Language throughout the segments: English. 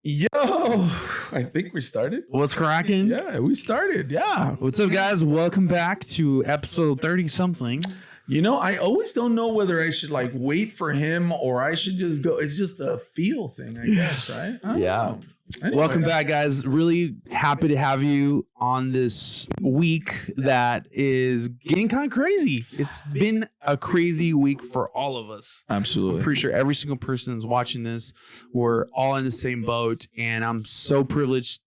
Yo, I think we started. What's cracking? Yeah, we started. Yeah. What's up, guys? Welcome back to episode 30-something. You know, I always don't know whether I should like wait for him or I should just go. It's just a feel thing, I guess, right? I don't know. Anyway. Welcome back, guys. Really happy to have you on this week that is getting kind of crazy. It's been a crazy week for all of us. Absolutely. I'm pretty sure every single person who's watching this, we're all in the same boat, and I'm so privileged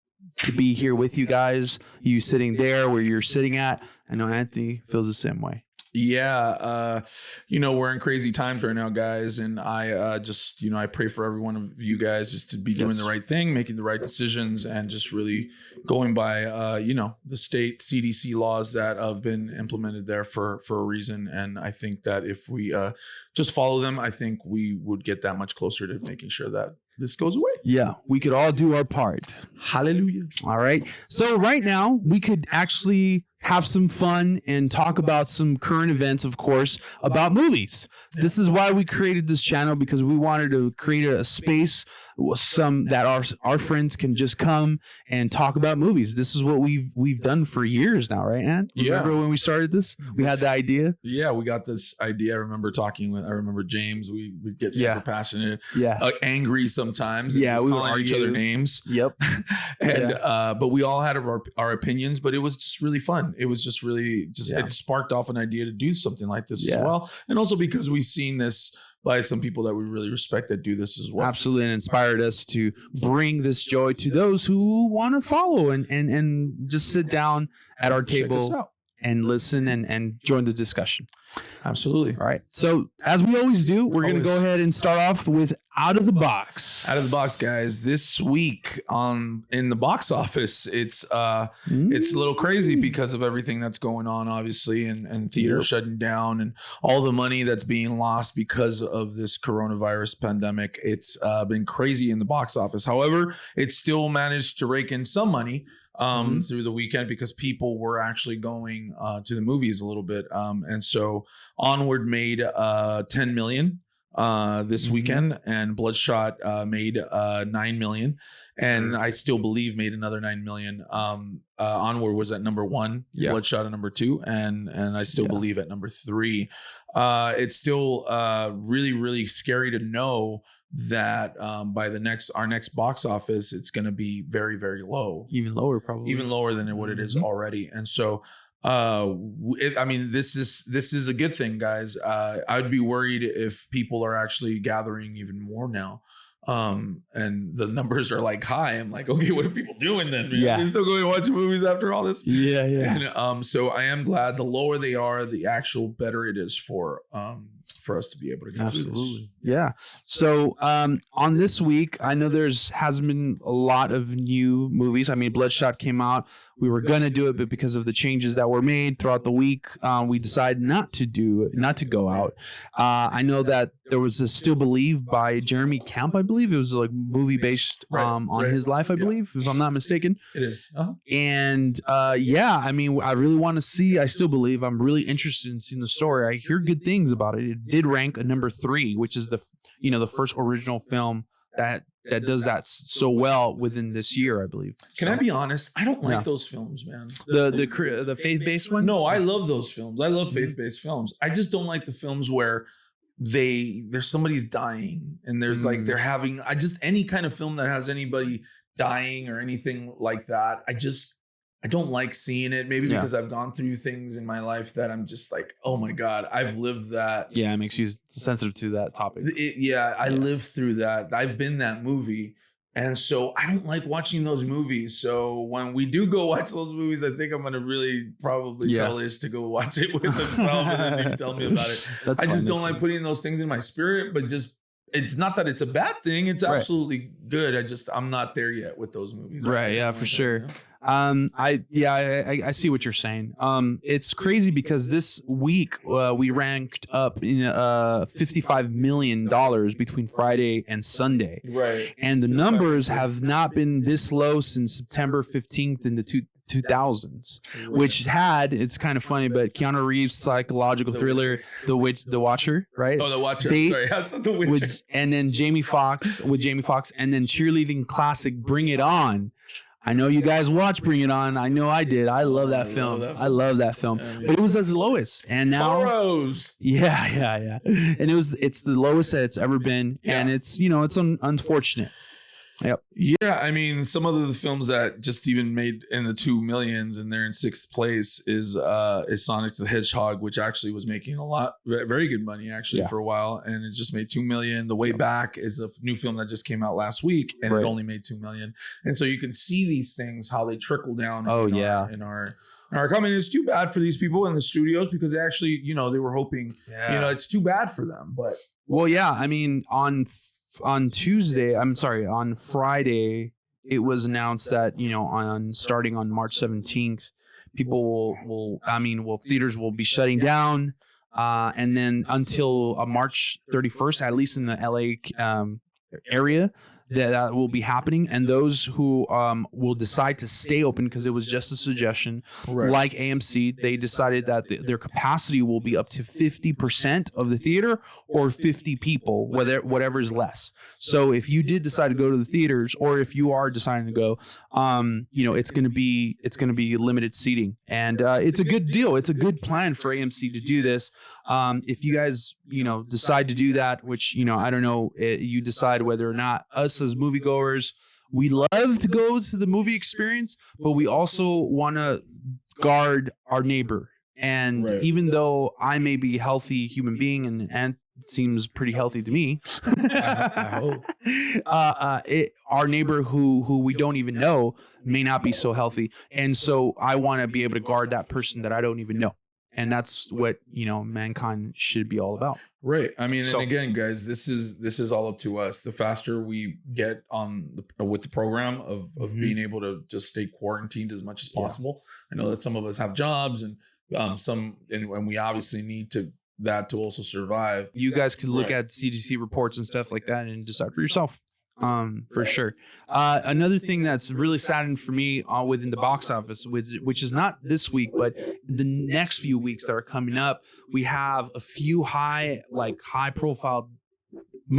to be here with you guys. You sitting there where you're sitting at. I know Anthony feels the same way. Yeah, you know, we're in crazy times right now, guys, and I just, you know, I pray for every one of you guys just to be doing the right thing, making the right decisions, and just really going by, you know, the state CDC laws that have been implemented there for a reason. And I think that if we just follow them, I think we would get that much closer to making sure that this goes away. Yeah, we could all do our part. Hallelujah. All right. So right now we could actually have some fun and talk about some current events, of course, about movies. This is why we created this channel, because we wanted to create a space that our friends can just come and talk about movies. This is what we've done for years now, right, Ant? Remember when we started this? We had the idea. Yeah, we got this idea. I remember James. We'd get super passionate, angry sometimes. And just we calling would each other names. Yep. And but we all had our opinions, but it was just really fun. It was just really it sparked off an idea to do something like this as well. And also because we've seen this by some people that we really respect that do this as well. Absolutely. And inspired us to bring this joy to those who want to follow and just sit down at our table and listen and join the discussion. Absolutely. All right. So as we always do, we're going to go ahead and start off with Out of the Box. Out of the Box, guys. This week in the box office, it's a little crazy because of everything that's going on, obviously, and theaters shutting down and all the money that's being lost because of this coronavirus pandemic. It's been crazy in the box office. However, it still managed to rake in some money through the weekend because people were actually going to the movies a little bit. And so Onward made 10 million this weekend, and Bloodshot made 9 million, and I Still Believe made another 9 million. Onward was at number 1, Bloodshot at number 2, and I Still Believe at number 3. It's still really, really scary to know that by our next box office, it's going to be very, very low, even lower, probably even lower than what it is already. And so I mean, this is a good thing, guys. I'd be worried if people are actually gathering even more now. And the numbers are like high. I'm like, okay, what are people doing then? Man? They're still going to watch movies after all this. Yeah. And so I am glad the lower they are, the actual better it is for us to be able to get through this. Yeah. So on this week, I know hasn't been a lot of new movies. I mean, Bloodshot came out. We were gonna do it, but because of the changes that were made throughout the week, we decided not to go out. I know that there was a Still Believe by Jeremy Camp. I believe it was like movie based on his life. I believe, if I'm not mistaken. It is. And I mean, I really want to see I Still Believe. I'm really interested in seeing the story. I hear good things about it. It did rank a number 3, which is the first original film that does that so well within this year, I believe. Can I be honest? I don't like those films, man. The faith-based ones? No, I love those films. I love faith-based films. I just don't like the films where there's somebody's dying and there's like they're having any kind of film that has anybody dying or anything like that. I don't like seeing it, maybe because I've gone through things in my life that I'm just like, oh my God, I've lived that. Yeah, it makes you sensitive to that topic. I lived through that. I've been that movie. And so I don't like watching those movies. So when we do go watch those movies, I think I'm going to really probably tell Ish to go watch it with himself and then tell me about it. I just don't like putting those things in my spirit, but just it's not that it's a bad thing. It's absolutely good. I'm not there yet with those movies. Right. Yeah, for sure. I see what you're saying. It's crazy because this week we ranked up in $55 million between Friday and Sunday. Right. And the numbers have not been this low since September 15th in the 2000s, which had, it's kind of funny, but Keanu Reeves' psychological thriller, The Watcher, right? Oh, The Watcher. Sorry, that's not The Witcher. And then Jamie Foxx, and then cheerleading classic Bring It On. I know you guys watch Bring It On. I know I did. I love that film. I love that film. But it was as the lowest, and now Toros. Yeah. And it's the lowest that it's ever been, and it's it's unfortunate. Yep. Yeah, I mean, some of the films that just even made in the 2 millions and they're in 6th place is Sonic the Hedgehog, which actually was making very good money actually for a while, and it just made 2 million. The Way Back is a new film that just came out last week, and it only made 2 million. And so you can see these things how they trickle down. In our comment. It's too bad for these people in the studios because they actually they were hoping it's too bad for them. But I mean on Friday, it was announced that, starting on March 17th, people theaters will be shutting down. And then until March 31st, at least in the LA area, that will be happening. And those who will decide to stay open, because it was just a suggestion, like AMC, they decided that their capacity will be up to 50% of the theater or 50 people, whatever is less. So if you did decide to go to the theaters, or if you are deciding to go, it's going to be limited seating, and it's a good deal. It's a good plan for AMC to do this. If you guys, decide to do that, which, I don't know, you decide whether or not us as moviegoers, we love to go to the movie experience, but we also want to guard our neighbor. And even though I may be a healthy human being and seems pretty healthy to me, I hope, our neighbor who we don't even know may not be so healthy. And so I want to be able to guard that person that I don't even know. And that's what, mankind should be all about. Right. I mean, and again, guys, this is all up to us. The faster we get with the program of being able to just stay quarantined as much as possible. I know that some of us have jobs and and we obviously need that to also survive. You guys could look at CDC reports and stuff like that and decide for yourself. For sure. Another thing that's really saddened for me within the box office, which is not this week, but the next few weeks that are coming up, we have a few high profile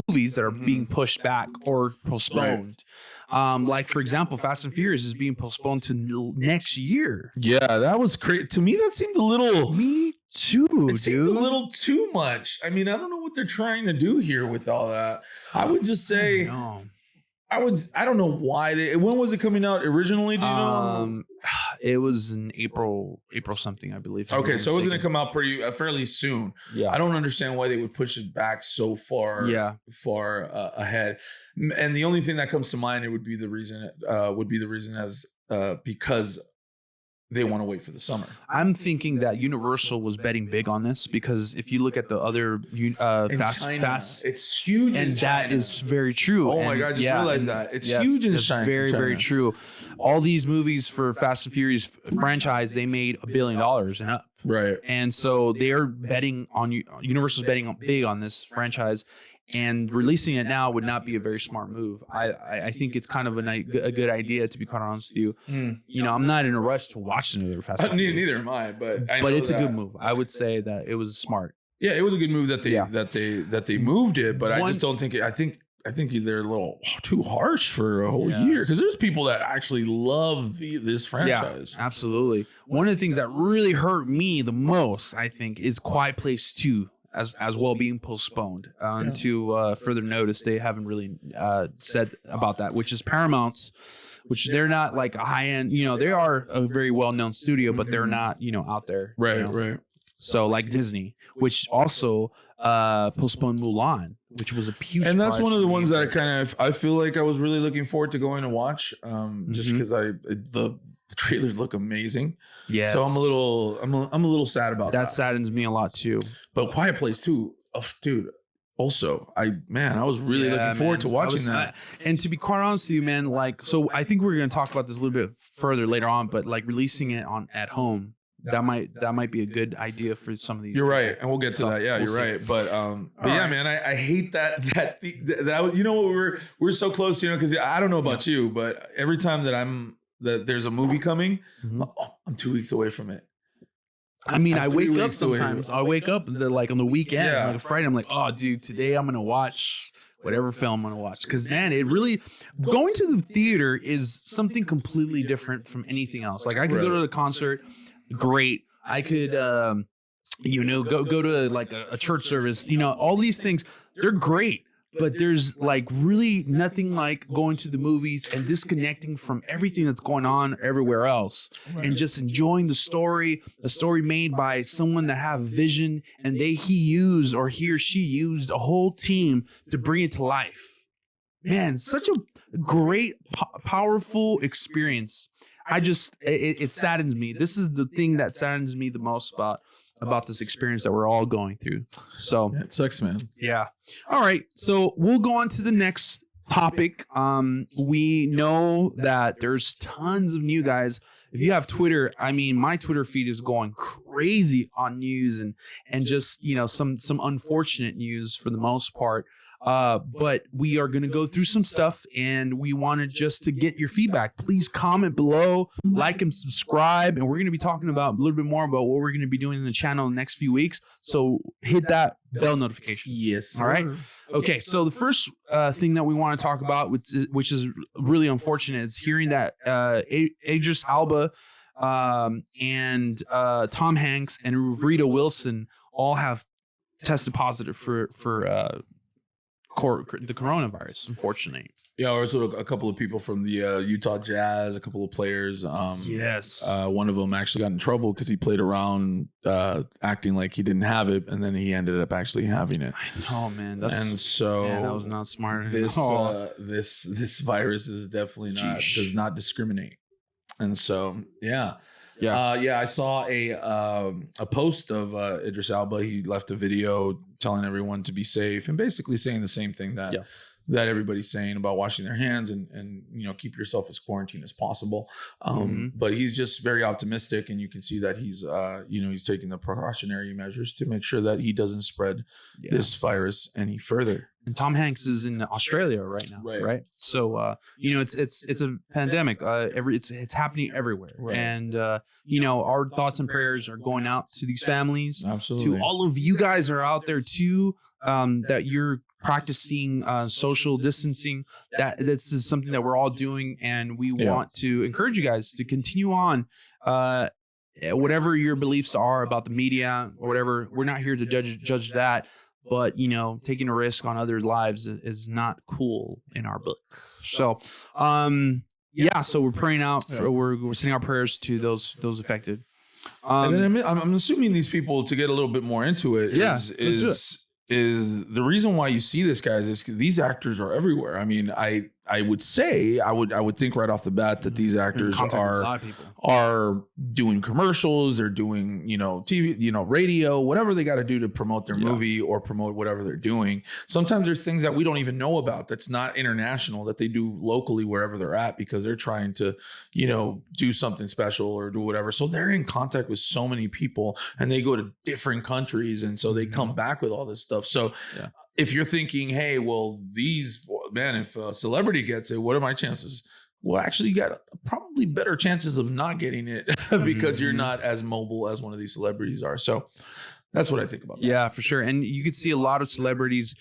movies that are being pushed back or postponed. Like, for example, Fast and Furious is being postponed to next year. Yeah, that was crazy. To me, that seemed a little... Me too, it seemed a little too much. I mean, I don't know what they're trying to do here with all that. I would just say... I don't know why when was it coming out originally? Do you know? It was in April something, I believe. Okay, so it was going to come out fairly soon. Yeah, I don't understand why they would push it back so far. Far ahead. And the only thing that comes to mind would be the reason because they want to wait for the summer. I'm thinking that Universal was betting big on this, because if you look at the other fast, it's huge, and that is very true. Oh my God, I just realized that it's huge in China. Very, very true. All these movies for Fast and Furious franchise, they made $1 billion and up. Right, and so they are betting on Universal's betting big on this franchise. And releasing it now would not be a very smart move. I think it's kind of a good idea, to be quite honest with you. I'm not in a rush to watch another Fast and Furious. Neither am I, but it's a good move. I would say that it was smart. Yeah, it was a good move that they moved it, but I just don't think I think they're a little too harsh for a whole year, because there's people that actually love this franchise. Yeah, absolutely. One of the things that really hurt me the most, I think, is Quiet Place 2. As well being postponed to further notice. They haven't really said about that, which is Paramount's, which they're not like a high end, they are a very well-known studio, but they're not, out there. Right. So like Disney, which also postponed Mulan, which was a huge. And that's one of the ones that I feel like I was really looking forward to going to watch, just because the trailers look amazing. Yeah. So I'm a little sad about that. That saddens me a lot too. But Quiet Place too, dude. Also, I was really looking forward to watching that. And to be quite honest with you, man, so I think we're going to talk about this a little bit further later on, but releasing it at home, that might be a good idea for some of these. You're right, and we'll get to that. Yeah, you're right. But yeah, man, I hate that we're so close, because I don't know about you, but every time that that there's a movie coming. Mhm. Oh, I'm 2 weeks away from it. I mean, I I'm 3 wake up weeks away. sometimes. I wake up like on the weekend, Yeah. like Friday. I'm like, oh, dude, today I'm gonna watch whatever film I'm gonna watch. Because man, it really going to the theater is something completely different from anything else. Like I could go to the concert, great. I could, go to like a church service. All these things, they're great. But there's like really nothing like going to the movies and disconnecting from everything that's going on everywhere else and just enjoying the story made by someone that have vision and he or she used a whole team to bring it to life. Man, such a great, powerful experience. It saddens me. This is the thing that saddens me the most about this experience that we're all going through. So Yeah, it sucks, man. yeah. All right. So we'll go on to the next topic. We know that there's tons of new guys. If you have Twitter, I mean, my Twitter feed is going crazy on news and just, some unfortunate news for the most part. But we are going to go through some stuff and we wanted just to get your feedback. Please comment below, like and subscribe. And we're going to be talking about a little bit more about what we're going to be doing in the channel in the next few weeks. So hit that bell notification. Yes. All right. Okay. So the first thing that we want to talk about, which is really unfortunate, is hearing that Idris Elba and Tom Hanks and Rita Wilson all have tested positive for the coronavirus, unfortunately. Yeah, also a couple of people from the Utah Jazz, a couple of players. Yes. One of them actually got in trouble because he played around acting like he didn't have it, and then he ended up actually having it. I know, man. That was not smart. This virus is definitely does not discriminate, and so yeah. I saw a post of Idris Elba. He left a video telling everyone to be safe and basically saying the same thing that everybody's saying about washing their hands and keep yourself as quarantined as possible. But he's just very optimistic, and you can see that he's he's taking the precautionary measures to make sure that he doesn't spread this virus any further. And Tom Hanks is in Australia right now, right? So it's a pandemic. It's happening everywhere, and our thoughts and prayers are going out to these families. Absolutely. To all of you guys are out there too. That you're practicing social distancing. That this is something that we're all doing, and we want to encourage you guys to continue on. Whatever your beliefs are about the media or whatever, we're not here to judge that. But, taking a risk on other lives is not cool in our book. So, so we're praying out. We're sending our prayers to those affected. And then I'm assuming these people, to get a little bit more into it, is the reason why you see this, guys, is these actors are everywhere. I mean, I would say I would think right off the bat that these actors are doing commercials, they're doing TV, radio, whatever they got to do to promote their movie or promote whatever they're doing. Sometimes there's things that we don't even know about that's not international that they do locally wherever they're at because they're trying to do something special or do whatever. So they're in contact with so many people and they go to different countries, and so they come back with all this stuff. So if you're thinking, hey, well, if a celebrity gets it, what are my chances? Well, actually, you got probably better chances of not getting it because you're not as mobile as one of these celebrities are. So that's what I think about that. Yeah, for sure. And you could see a lot of celebrities,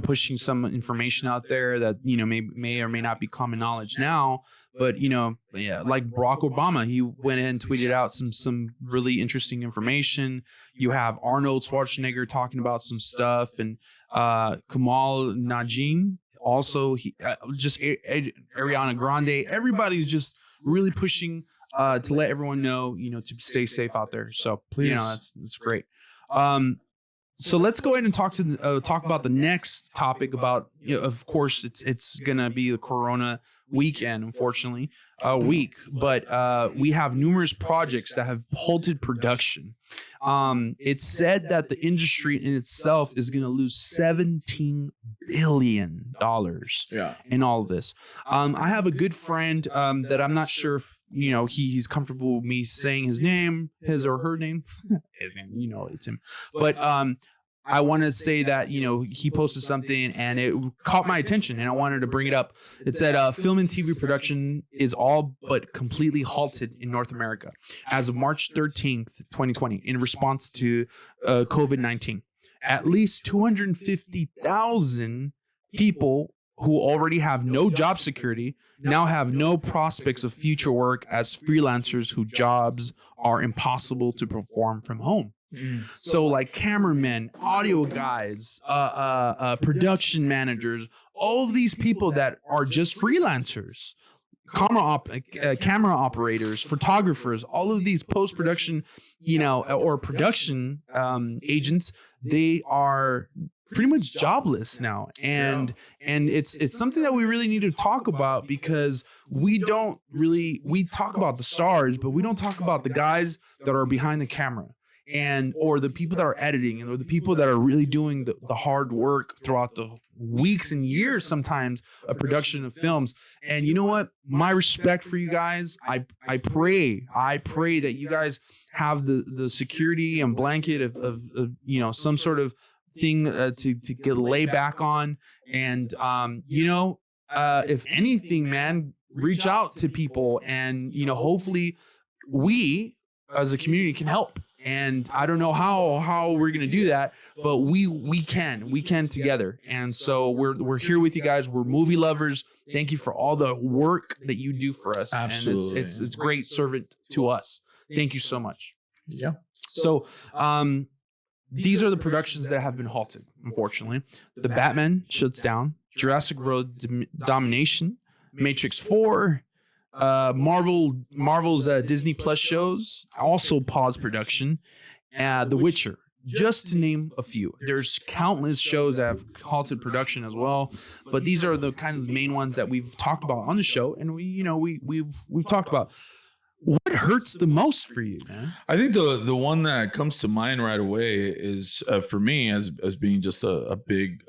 pushing some information out there that, may or may not be common knowledge now. But, like Barack Obama, he went in and tweeted out some really interesting information. You have Arnold Schwarzenegger talking about some stuff, and Kamal Najin. Also, Ariana Grande. Everybody's just really pushing to let everyone know, to stay safe out there. So please, that's great. So let's go ahead and talk about the next topic. About of course, it's gonna be the Corona weekend, unfortunately, week. But we have numerous projects that have halted production. It's said that the industry in itself is going to lose $17 billion in all of this. I have a good friend that I'm not sure if he's comfortable with me saying his or her name. His name, it's him. But I want to say that, he posted something and it caught my attention and I wanted to bring it up. It said film and TV production is all but completely halted in North America as of March 13th, 2020, in response to COVID-19. At least 250,000 people who already have no job security now have no prospects of future work as freelancers whose jobs are impossible to perform from home. So like cameramen, audio guys, production managers, all of these people that are just freelancers, camera operators, photographers, all of these post-production, or production agents, they are pretty much jobless now. And it's something that we really need to talk about, because we talk about the stars, but we don't talk about the guys that are behind the camera, or the people that are editing, or the people that are really doing the hard work throughout the weeks and years sometimes of production of films. And you know what? My respect for you guys. I pray that you guys have the security and blanket of some sort of thing to get lay back on. And if anything, man, reach out to people, and hopefully we as a community can help. And I don't know how we're gonna do that, but we can together. And so we're here with you guys. We're movie lovers. Thank you for all the work that you do for us. Absolutely. And it's great servant to us. Thank you so much. Yeah. So these are the productions that have been halted, unfortunately. The Batman shuts down, Jurassic World Domination, Matrix 4, Marvel's Disney Plus shows also paused production, The Witcher, just to name a few. There's countless shows that have halted production as well, but these are the kind of main ones that we've talked about on the show, and we've talked about. What hurts the most for you, man? I think the one that comes to mind right away is for me as being just a big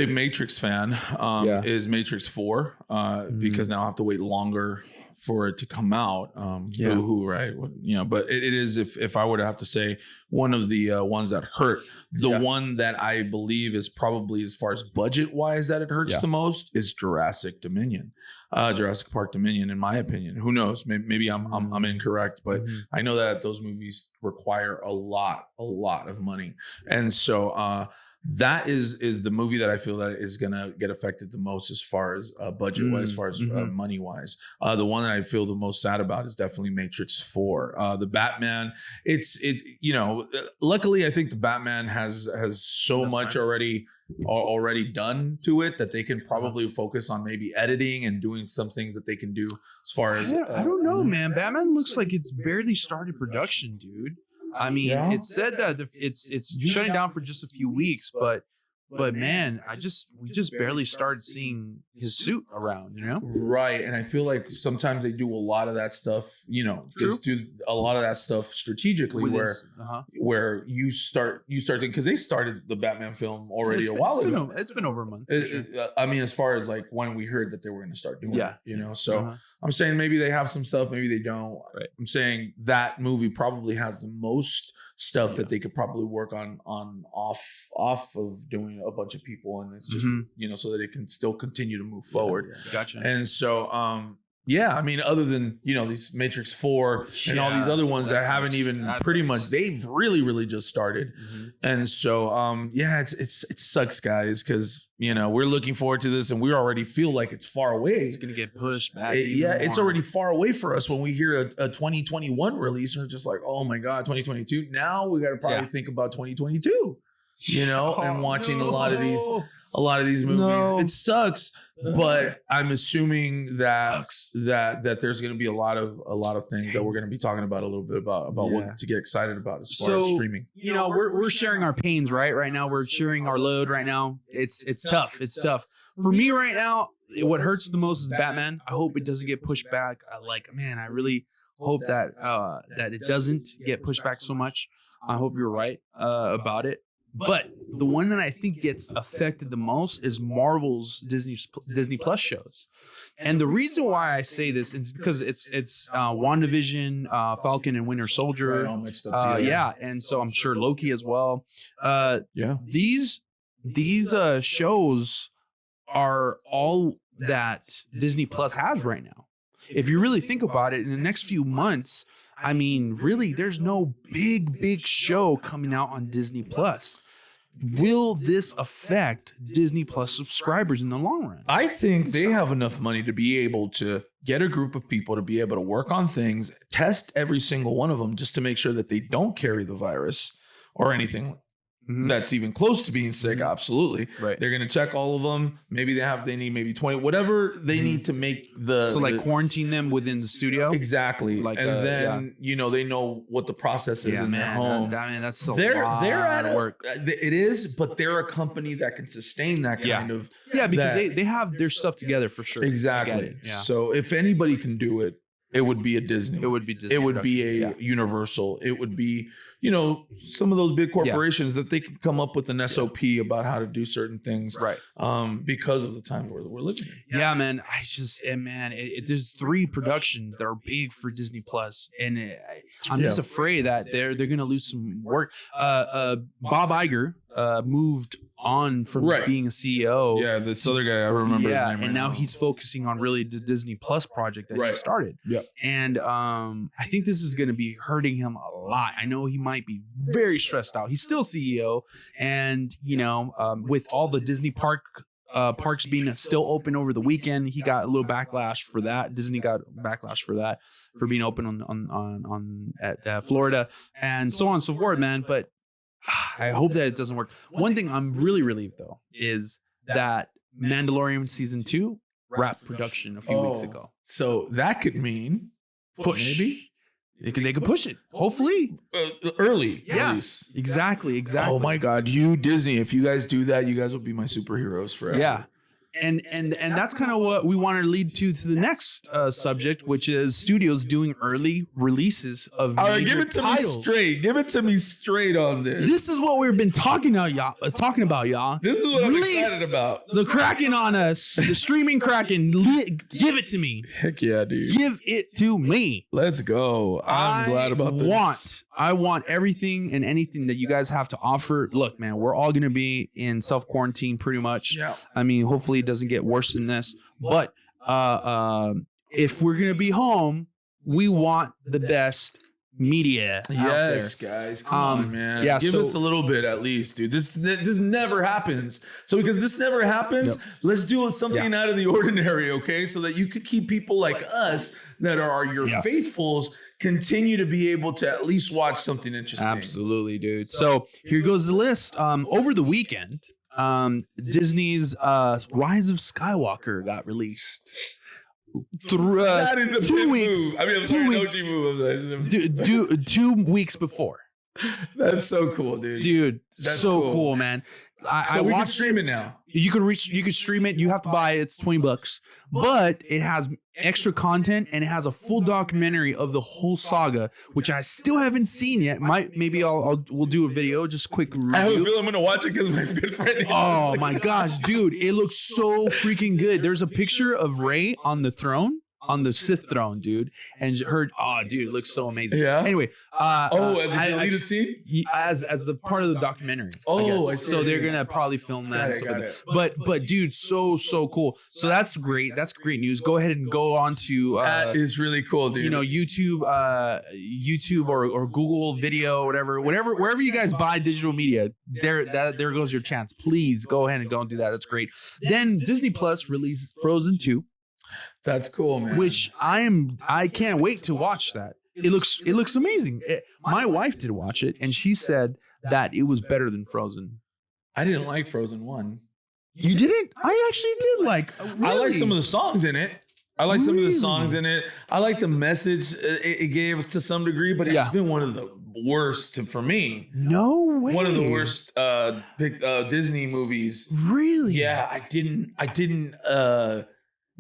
Matrix fan is Matrix 4 because now I have to wait longer for it to come out. Boo-hoo, right? But it is, if I were to have to say one of the ones that hurt, the one that I believe is probably, as far as budget wise, that it hurts the most is Jurassic Park Dominion, in my opinion. Who knows? Maybe I'm incorrect, but I know that those movies require a lot of money, and so that is the movie that I feel that is gonna get affected the most as far as budget wise, as far as money wise. The one that I feel the most sad about is definitely Matrix 4. The Batman, luckily I think the Batman has so much already done to it that they can probably focus on maybe editing and doing some things that they can do as far as I don't know, man. Batman looks like it's barely started production, dude. I mean, it said that it's shutting down for just a few weeks, but man, we just barely started seeing his suit around, Right. And I feel like sometimes they do a lot of that stuff, just do a lot of that stuff strategically where you start because they started the Batman film already a while ago. It's been over a month. I mean, as far as like when we heard that they were going to start doing it, so I'm saying maybe they have some stuff, maybe they don't. Right. I'm saying that movie probably has the most stuff that they could probably work on off of doing a bunch of people, and it's just so that it can still continue to move forward. Gotcha. And so I mean, other than these Matrix 4 and all these other ones that haven't even pretty much, they've really just started. And so it sucks, guys, because we're looking forward to this and we already feel like it's far away. It's gonna get pushed back. It's already far away for us when we hear a 2021 release, and we're just like, oh my god, 2022. Now we got to probably think about 2022, and watching a lot of these movies. It sucks, but I'm assuming that there's going to be a lot of things that we're going to be talking about a little bit about what to get excited about as far as streaming. We're sharing our pains, right now. We're sharing our load right now. It's tough. It's tough for me right now. What hurts the most is Batman. I hope it doesn't get pushed back. I really hope that it doesn't get pushed back so much. I hope you're right about it. But the one that I think gets affected the most is Marvel's Disney Plus shows. And the reason why I say this is because it's WandaVision, Falcon and Winter Soldier. Right, all mixed up together. Yeah, and so I'm sure Loki as well. These shows are all that Disney Plus has right now. If you really think about it, in the next few months, I mean, really, there's no big show coming out on Disney Plus. Will this affect Disney Plus subscribers in the long run? I think they have enough money to be able to get a group of people to be able to work on things, test every single one of them just to make sure that they don't carry the virus or anything that's even close to being sick. Absolutely. Right. They're going to check all of them. Maybe they need maybe 20, whatever they need to make quarantine them within the studio. Exactly. Like, and then, they know what the process is in their home. That's a they're lot of work. It is, but they're a company that can sustain that kind of. Yeah, because they have their stuff together for sure. Exactly. Yeah. So if anybody can do it, it would be a Disney. It would be Disney. It would be a Universal. It would be, some of those big corporations that they can come up with an SOP about how to do certain things. Right. Because of the time we're living in. Yeah, man. There's 3 productions that are big for Disney Plus, and I'm just afraid that they're going to lose some work. Bob Iger moved on from being a CEO. Yeah, this other guy, I remember his name. And now he's focusing on really the Disney Plus project that he started. Yeah. And I think this is going to be hurting him a lot. I know he might be very stressed out. He's still CEO, and with all the Disney parks being still open over the weekend, he got a little backlash for that. Disney got backlash for that, for being open at Florida, and so on and so forth, man. But I hope that it doesn't work. One thing I'm really relieved though is that Mandalorian season 2 wrapped production a few weeks ago. So that could mean push. Maybe they could push it. Hopefully early. Yeah, exactly. Oh my God, you Disney! If you guys do that, you guys will be my superheroes forever. Yeah. And that's kind of what we want to lead to the next subject, which is studios doing early releases of all right, major give it to titles. me straight. Give it to me straight on this. This is what we've been talking about, y'all. This is what I'm excited about. The Kraken on us, the streaming Kraken. Give it to me. Heck yeah, dude. Give it to me. Let's go. I'm glad about this. I want everything and anything that you guys have to offer. Look, man, we're all going to be in self-quarantine pretty much. Yeah. I mean, hopefully it doesn't get worse than this. But if we're going to be home, we want the best media. Yes, guys. Come on, man. Yeah, Give us a little bit at least, dude. This never happens. So because this never happens, let's do something out of the ordinary, okay? So that you could keep people like us that are your faithfuls continue to be able to at least watch something interesting. Absolutely, dude. So here goes the list. Over the weekend, Disney's Rise of Skywalker got released. That is a 2 weeks. move. I mean, I'm 2 weeks. 2 weeks before. That's so cool, dude. Dude, that's so cool, man. So we can stream it now. You can stream it. You have to buy it. It's $20, but it has extra content and it has a full documentary of the whole saga, which I still haven't seen yet. We'll do a video, just quick review. I have a feeling I'm gonna watch it because my good friend. Oh my gosh, dude, it looks so freaking good. There's a picture of Rey on the throne. On the Sith throne, dude, and dude, it looks so amazing. Yeah. Anyway, as a deleted scene, as the part of the documentary. I see. So they're gonna probably film that. Got it. But dude, so cool. So that's great. That's great news. Go ahead and go on to that is really cool, dude. YouTube or Google Video, wherever you guys buy digital media. There goes your chance. Please go ahead and go and do that. That's great. Then Disney Plus released Frozen 2. That's cool, man. Which I can't wait to watch that. It looks amazing. My wife did watch it, and she said that it was better than Frozen. I didn't like Frozen 1. You didn't? I actually did like. Really? I like some of the songs in it. I like the message it gave to some degree, but it's been one of the worst for me. No way. One of the worst Disney movies. Really? Yeah, I didn't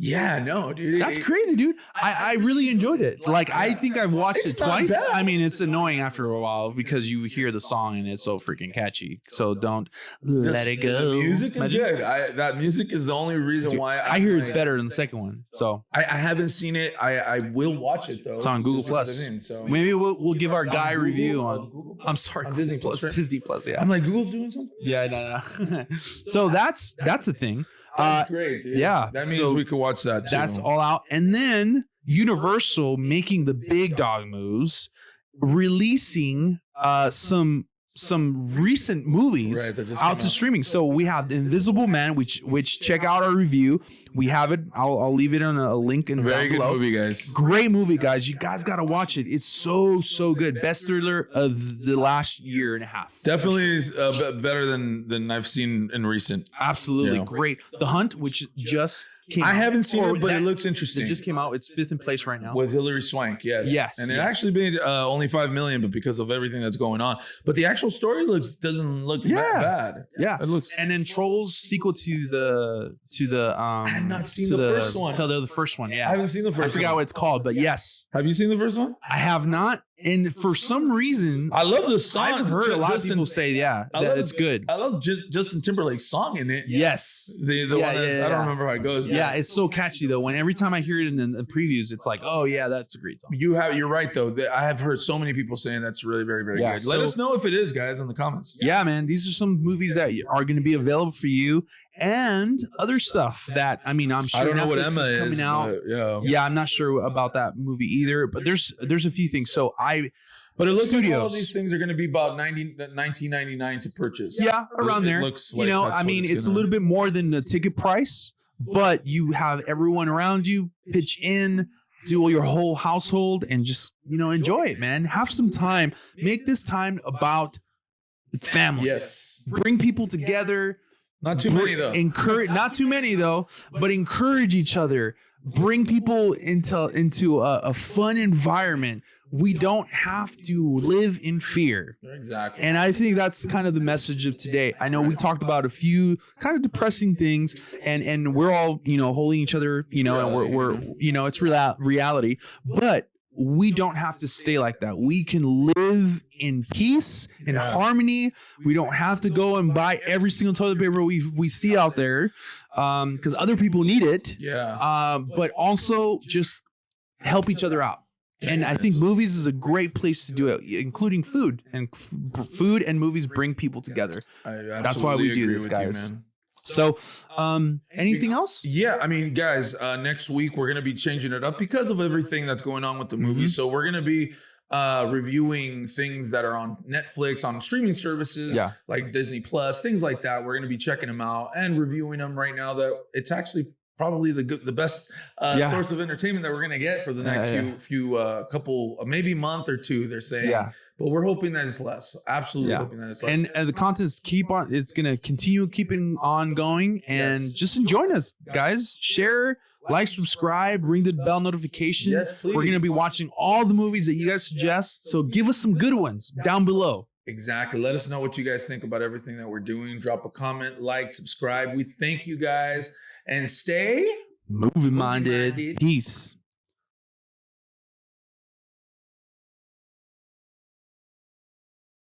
Yeah, no, dude. That's crazy, dude. I really enjoyed it. Like, I think I've watched it twice. bad. I mean, it's annoying after a while because you hear the song and it's so freaking catchy. So don't let it go. The music is good. That music is the only reason why I hear it's better than the second one. So I haven't seen it. I will watch it though. It's on Google Plus. So maybe we'll give our guy review on. Google Plus? I'm sorry, On Disney Plus. right? Disney Plus. Yeah. I'm like, Google's doing something. Yeah, no. So that's the thing. That's great, dude. Yeah. That means So we could watch that too. that's all out. And then Universal making the big dog moves, releasing some recent movies Right, that just out came to out. streaming. So we have The Invisible Man, which check out our review. We have it. I'll leave it on a link in Very down good below. movie, guys. Great movie, guys. You guys got to watch it. It's so good. Best thriller of the last year and a half. Definitely is better than I've seen in recent. Absolutely Yeah. great. The Hunt, which just came I out. haven't seen Or it, but it that- looks interesting. It just came out. It's 5th in place right now. With Hilary Swank, yes. Yes, And it yes. actually made only 5 million, but because of everything that's going on. But the actual story doesn't look Yeah. bad. Yeah. It looks And then Trolls sequel to the I have not seen the first one. To the first one, yeah. I haven't seen the I first forgot one. what it's called, but yes, Have you seen the first one? I have not. And for some reason, I love the song. I've heard a lot of Justin- people say, yeah, I that love- it's good. I love Justin Timberlake's song in it. Yes. The Yeah, one that, yeah, I don't yeah. remember how it goes. but Yeah, it's so catchy though. When every time I hear it in the previews, it's like, oh yeah, that's a great song. You're right though. I have heard so many people saying that's really very, very Yeah, good. Let so- us know if it is, guys, in the comments. Yeah, man, these are some movies that are going to be available for you, and other stuff that I'm sure I don't know what Netflix Emma is is coming out. but yeah. Yeah, I'm not sure about that movie either, but there's a few things. So But it looks like all Studios. these things are going to be about $19.99 to purchase. yeah, around It there. looks like that's what it's a gonna- little bit more than the ticket price, but you have everyone around you pitch in, do your whole household, and just enjoy it, man. Have some time. Make this time about family. Yes. Bring people together. Not too many though. Encourage, not too many though, but encourage each other. Bring people into a fun environment. We don't have to live in fear. Exactly. And I think that's kind of the message of today. I know we talked about a few kind of depressing things, and we're all holding each other, and we're it's reality, but we don't have to stay like that. We can live in peace, in harmony. We don't have to go and buy every single toilet paper we see out there, because other people need it. Yeah. But also just help each other out. And I think movies is a great place to do it, including food. And food and movies bring people together. That's why we do this, guys. So, anything else? Yeah, I mean, guys, next week we're gonna be changing it up because of everything that's going on with the movie. So we're gonna be reviewing things that are on Netflix, on streaming services, like Disney Plus, things like that. We're gonna be checking them out and reviewing them right now. That it's actually probably the best source of entertainment that we're gonna get for the next few couple, maybe month or two. They're saying, but we're hoping that it's less. Absolutely hoping that it's less. And the content's it's gonna continue keeping on going, and just join us, guys. Share, like, subscribe, ring the bell notification. Yes, please. We're gonna be watching all the movies that you guys suggest. So give us some good ones down below. Exactly. Let us know what you guys think about everything that we're doing. Drop a comment, like, subscribe. We thank you guys, and stay Movie minded. Peace.